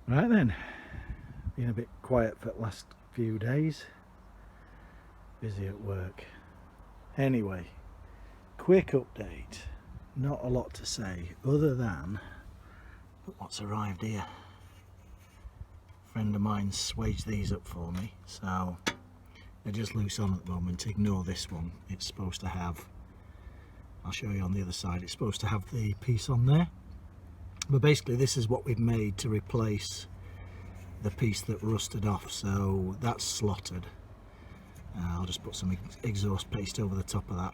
Right then, been a bit quiet for the last few days, busy at work. Anyway, quick update, not a lot to say other than look what's arrived here. A friend of mine swaged these up for me, so they're just loose on at the moment. Ignore this one, it's supposed to have, I'll show you on the other side, it's supposed to have the piece on there. But basically this is what we've made to replace the piece that rusted off, so that's slotted. I'll just put some exhaust paste over the top of that,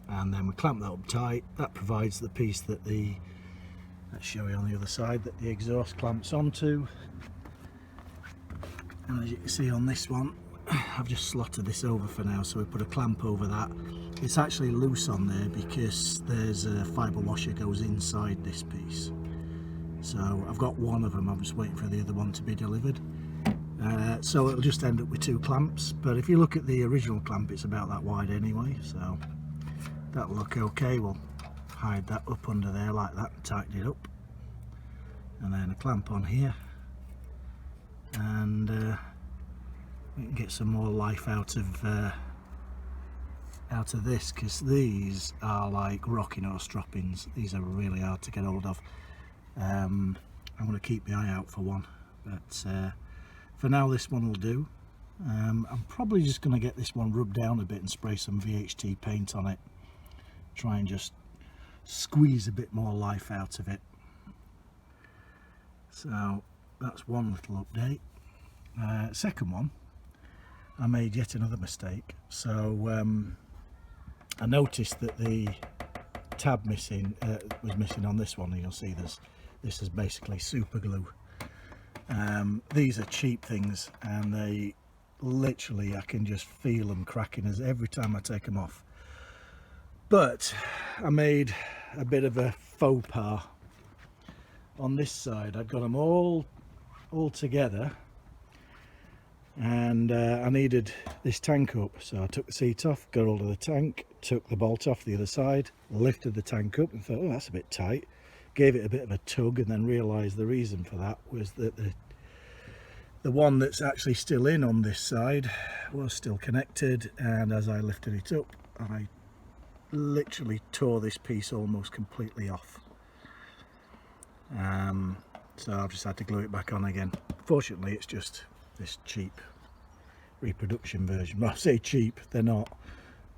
and then we clamp that up tight. That provides the piece that let's show you on the other side, that the exhaust clamps onto. And as you can see on this one, I've just slotted this over for now, so we put a clamp over that. It's actually loose on there because there's a fibre washer goes inside this piece. So I've got one of them, I'm just waiting for the other one to be delivered. So it'll just end up with two clamps, but if you look at the original clamp, it's about that wide anyway, so that'll look okay. We'll hide that up under there like that and tighten it up, and then a clamp on here, and we can get some more life out of this, because these are like rocking horse droppings. These are really hard to get hold of. I'm going to keep my eye out for one, but for now this one will do. I'm probably just going to get this one rubbed down a bit and spray some VHT paint on it, try and just squeeze a bit more life out of it. So that's one little update. Second one, I made yet another mistake. So I noticed that the tab was missing on this one, and you'll see this is basically super glue. These are cheap things, and they literally, I can just feel them cracking as every time I take them off. But I made a bit of a faux pas on this side. I'd got them all together, and I needed this tank up, so I took the seat off, got hold of the tank, took the bolt off the other side, lifted the tank up and thought, oh, that's a bit tight. Gave it a bit of a tug, and then realised the reason for that was that the one that's actually still in on this side was still connected, and as I lifted it up, I literally tore this piece almost completely off. So I've just had to glue it back on again. Fortunately, it's just this cheap reproduction version. Well, I say cheap, they're not,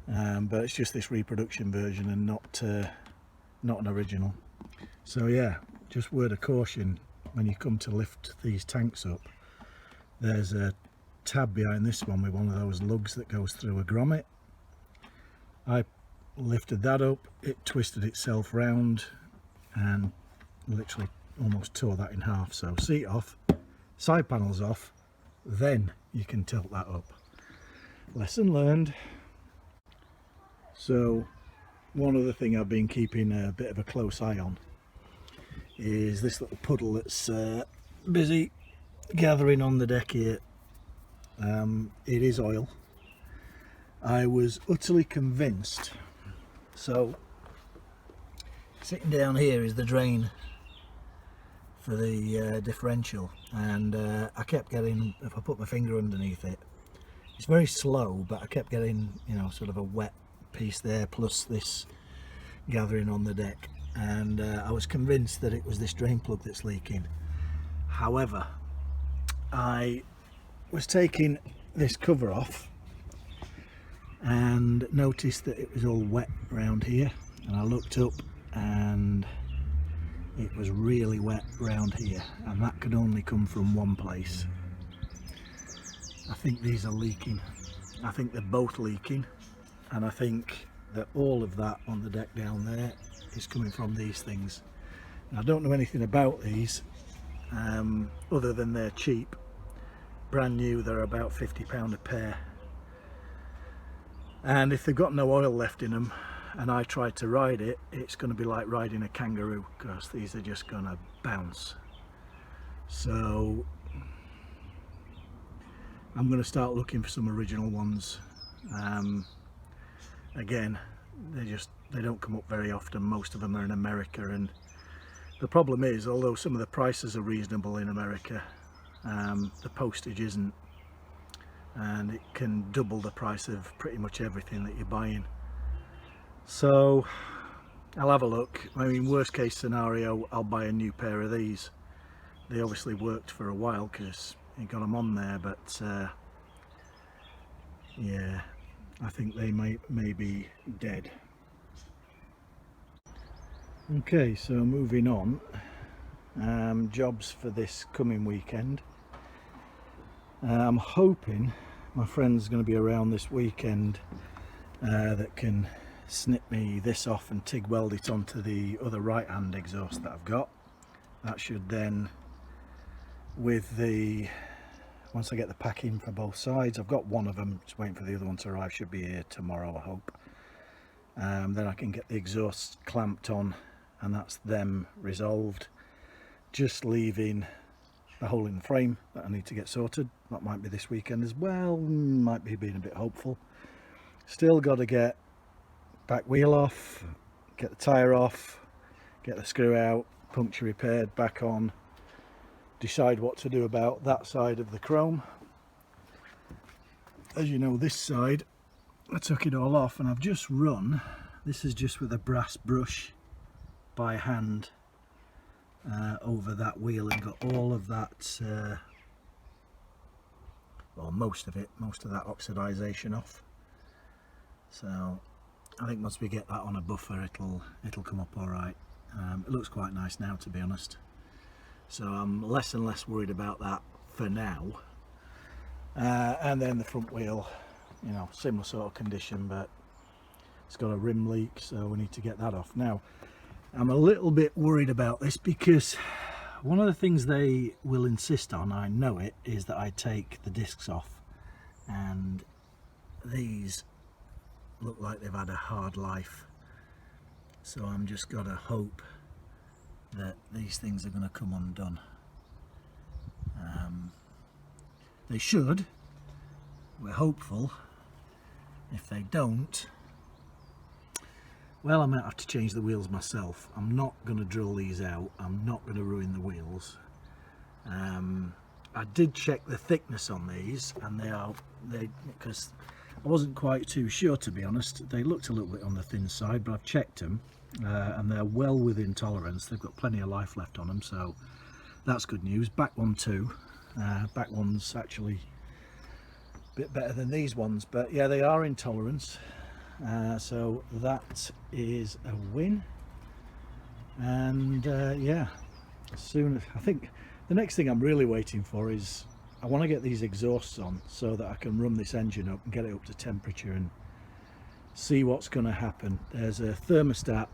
but it's just this reproduction version and not an original. So yeah, just word of caution, when you come to lift these tanks up, there's a tab behind this one with one of those lugs that goes through a grommet. I lifted that up, it twisted itself round and literally almost tore that in half. So seat off, side panels off, then you can tilt that up. Lesson learned. So one other thing I've been keeping a bit of a close eye on is this little puddle that's busy gathering on the deck here. It is oil. I was utterly convinced. So sitting down here is the drain for the differential, and I kept getting, if I put my finger underneath it, it's very slow, but I kept getting, you know, sort of a wet piece there, plus this gathering on the deck, and I was convinced that it was this drain plug that's leaking. However, I was taking this cover off and noticed that it was all wet around here, and I looked up and it was really wet around here, and that could only come from one place. I think these are leaking. I think they're both leaking, and I think that all of that on the deck down there is coming from these things. Now, I don't know anything about these other than they're cheap. Brand new, they're about £50 a pair, and if they've got no oil left in them and I try to ride it, it's going to be like riding a kangaroo, because these are just going to bounce. So I'm going to start looking for some original ones. Again, they don't come up very often. Most of them are in America, and The problem is, although some of the prices are reasonable in America, the postage isn't, and it can double the price of pretty much everything that you're buying. So I'll have a look. I mean, worst case scenario, I'll buy a new pair of these. They obviously worked for a while because you got them on there, but yeah, I think they may be dead. Okay, so moving on, jobs for this coming weekend. I'm hoping my friend's going to be around this weekend that can snip me this off and TIG weld it onto the other right hand exhaust that I've got. That should then, with the, once I get the pack in for both sides, I've got one of them, just waiting for the other one to arrive, should be here tomorrow I hope. Then I can get the exhaust clamped on, and that's them resolved. Just leaving the hole in the frame that I need to get sorted. That might be this weekend as well, might be being a bit hopeful. Still got to get back wheel off, get the tyre off, get the screw out, puncture repaired, back on, decide what to do about that side of the chrome. As you know, this side I took it all off and I've just run, this is just with a brass brush by hand over that wheel and got all of that, well, most of that oxidization off. So I think once we get that on a buffer, it'll come up all right. It looks quite nice now, to be honest. So I'm less and less worried about that for now. And then the front wheel, you know, similar sort of condition, but it's got a rim leak, so we need to get that off. Now, I'm a little bit worried about this because one of the things they will insist on, I know it, is that I take the discs off, and these look like they've had a hard life. So I'm just got to hope that these things are going to come undone. They should. We're hopeful. If they don't, well, I might have to change the wheels myself. I'm not going to drill these out. I'm not going to ruin the wheels. I did check the thickness on these, and because I wasn't quite too sure, to be honest. They looked a little bit on the thin side, but I've checked them and they're well within tolerance. They've got plenty of life left on them, so that's good news. Back one too. Back one's actually a bit better than these ones, but yeah, they are in tolerance. So that is a win. And yeah, soon, I think the next thing I'm really waiting for is I want to get these exhausts on so that I can run this engine up and get it up to temperature and see what's going to happen. There's a thermostat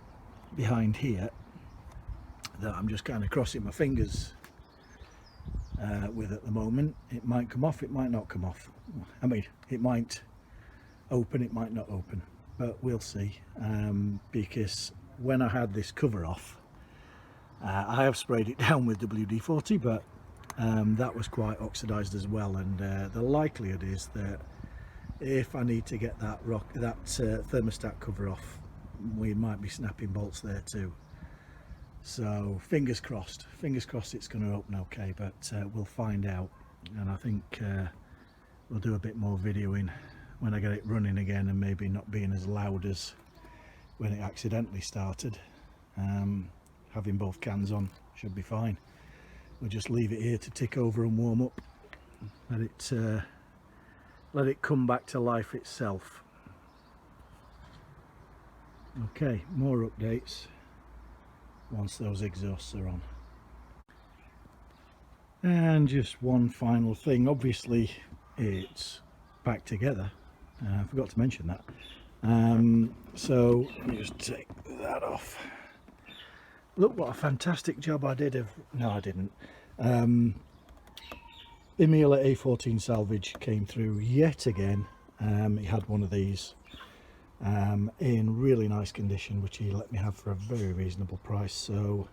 behind here that I'm just kind of crossing my fingers with at the moment. It might come off, it might not come off. I mean, it might open, it might not open, but we'll see. Because when I had this cover off, I have sprayed it down with WD-40, but that was quite oxidized as well, and the likelihood is that if I need to get that thermostat cover off, we might be snapping bolts there too. So fingers crossed it's going to open okay, but we'll find out. And I think we'll do a bit more videoing when I get it running again, and maybe not being as loud as when it accidentally started. Having both cans on should be fine. We'll just leave it here to tick over and warm up, let it come back to life itself. Okay, more updates once those exhausts are on. And just one final thing, obviously it's back together. I forgot to mention that. So let me just take that off. Look what a fantastic job I did of, no I didn't. Emil at A14 Salvage came through yet again. He had one of these in really nice condition, which he let me have for a very reasonable price. So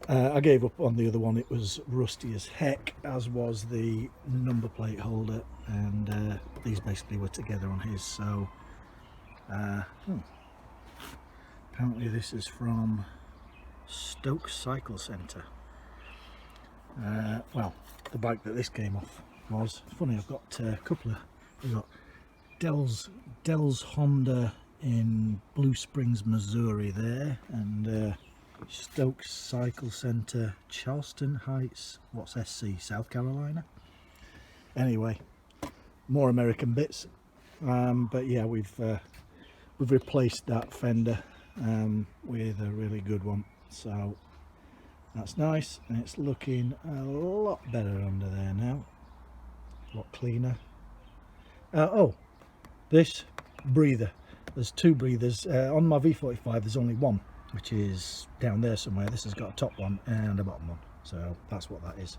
I gave up on the other one. It was rusty as heck, as was the number plate holder, and these basically were together on his. So apparently this is from Stoke Cycle Centre. Well, the bike that this came off was funny. I've got a couple of, we've got Dell's Honda in Blue Springs, Missouri there, and Stoke Cycle Centre, Charleston Heights, what's SC, South Carolina. Anyway, more American bits, but yeah, we've replaced that Fender with a really good one, so that's nice, and it's looking a lot better under there now, a lot cleaner. Oh, this breather, there's two breathers on my V45. There's only one, which is down there somewhere. This has got a top one and a bottom one, so that's what that is.